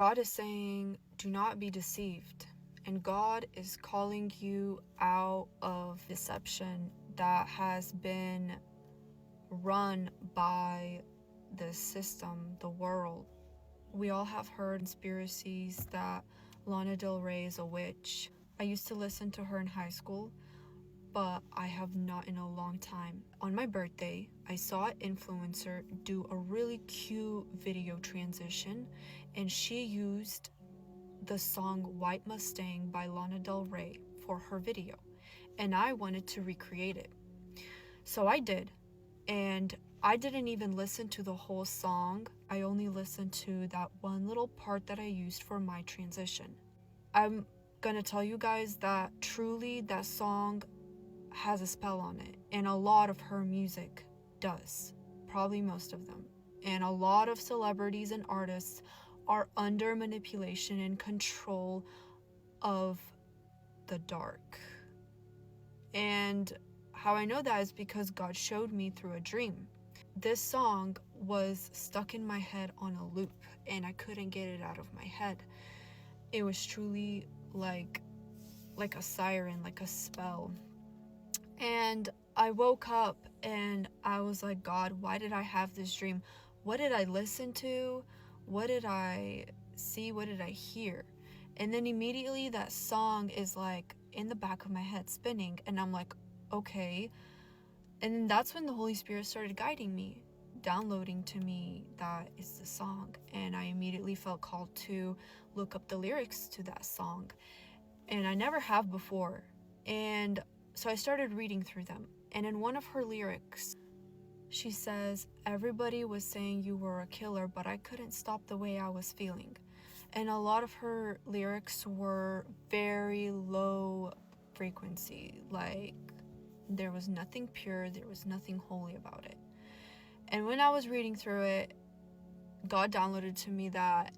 God is saying, do not be deceived. And God is calling you out of deception that has been run by the system, the world. We all have heard conspiracies that Lana Del Rey is a witch. I used to listen to her in high school, but I have not in a long time. On my birthday, I saw an influencer do a really cute video transition, and she used the song White Mustang by Lana Del Rey for her video, and I wanted to recreate it. So I did, and I didn't even listen to the whole song. I only listened to that one little part that I used for my transition. I'm gonna tell you guys that truly that song has a spell on it, and a lot of her music does, probably most of them. And a lot of celebrities and artists are under manipulation and control of the dark. And how I know that is because God showed me through a dream. This song was stuck in my head on a loop, and I couldn't get it out of my head. It was truly like a siren, like a spell. And I woke up and I was like, God, why did I have this dream? What did I listen to? What did I see? What did I hear? And then immediately that song is like in the back of my head spinning, and I'm like, okay. And then that's when the Holy Spirit started guiding me, downloading to me that it's the song. And I immediately felt called to look up the lyrics to that song. And I never have before. And so I started reading through them. And in one of her lyrics, she says, everybody was saying you were a killer, but I couldn't stop the way I was feeling. And a lot of her lyrics were very low frequency. Like, there was nothing pure, there was nothing holy about it. And when I was reading through it, God downloaded to me that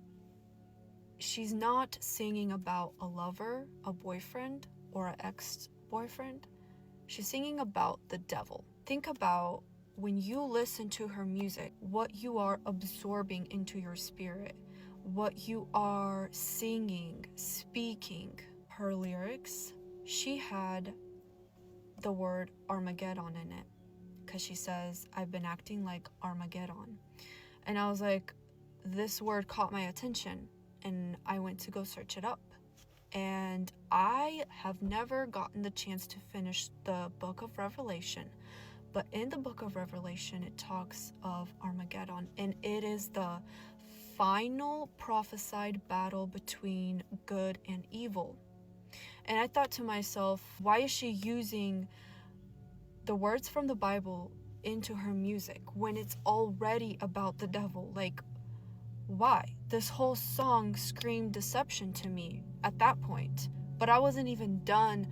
she's not singing about a lover, a boyfriend, or an ex-boyfriend. She's singing about the devil. Think about when you listen to her music, what you are absorbing into your spirit, what you are singing, speaking. Her lyrics, she had the word Armageddon in it, because she says, I've been acting like Armageddon. And I was like, this word caught my attention, and I went to go search it up. And I have never gotten the chance to finish the book of Revelation, but in the book of Revelation it talks of Armageddon, and it is the final prophesied battle between good and evil. And I thought to myself, why is she using the words from the Bible into her music when it's already about the devil? Like, why? This whole song screamed deception to me at that point. But I wasn't even done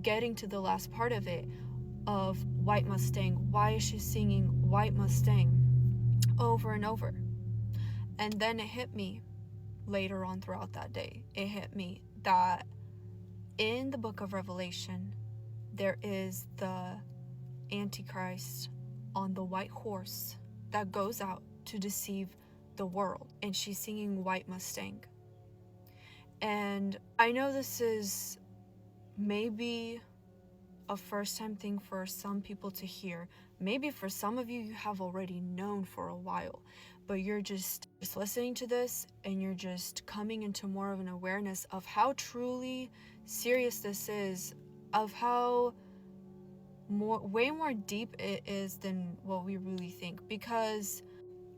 getting to the last part of it, of White Mustang. Why is she singing White Mustang over and over? And then it hit me later on throughout that day. It hit me that in the book of Revelation, there is the Antichrist on the white horse that goes out to deceive the world, and she's singing White Mustang. And I know this is maybe a first time thing for some people to hear. Maybe for some of you, you have already known for a while, but you're just listening to this and you're just coming into more of an awareness of how truly serious this is, of how way more deep it is than what we really think, because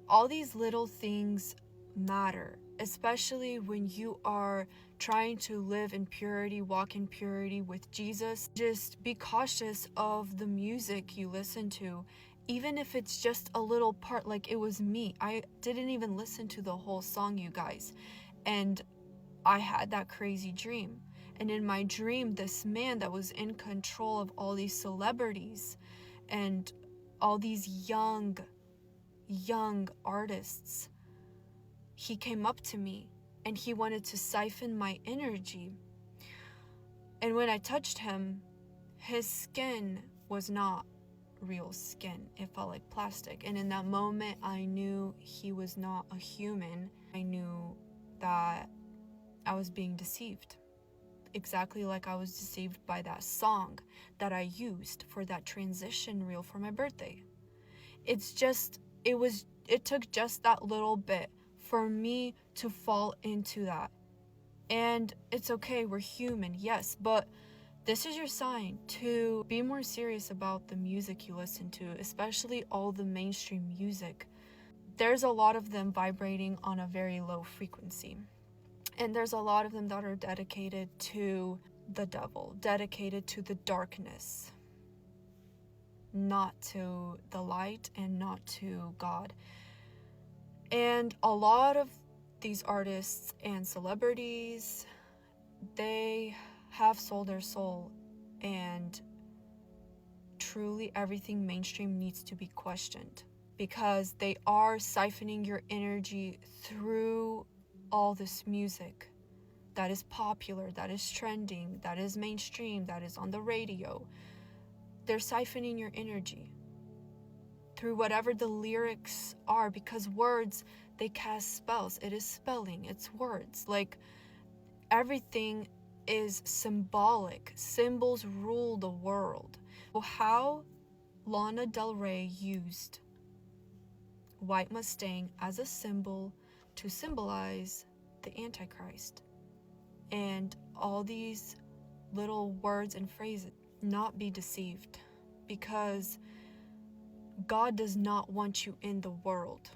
all these little things matter, especially when you are trying to live in purity, walk in purity with Jesus. Just be cautious of the music you listen to, even if it's just a little part. Like, it was me. I didn't even listen to the whole song, you guys. And I had that crazy dream. And in my dream, this man that was in control of all these celebrities and all these young artists, he came up to me and he wanted to siphon my energy. And when I touched him, his skin was not real skin. It felt like plastic. And in that moment, I knew he was not a human. I knew that I was being deceived. Exactly like I was deceived by that song that I used for that transition reel for my birthday. It took just that little bit for me to fall into that. And it's okay, we're human, yes, but this is your sign to be more serious about the music you listen to, especially all the mainstream music. There's a lot of them vibrating on a very low frequency. And there's a lot of them that are dedicated to the devil, dedicated to the darkness, not to the light and not to God. And a lot of these artists and celebrities, they have sold their soul, and truly everything mainstream needs to be questioned, because they are siphoning your energy through all this music that is popular, that is trending, that is mainstream, that is on the radio. They're siphoning your energy through whatever the lyrics are, because words, they cast spells. It is spelling, it's words. Like, everything is symbolic. Symbols rule the world. How Lana Del Rey used White Mustang as a symbol to symbolize the Antichrist, and all these little words and phrases. Not be deceived, because God does not want you in the world.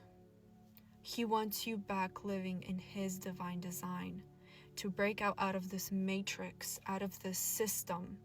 He wants you back living in His divine design, to break out of this matrix, out of this system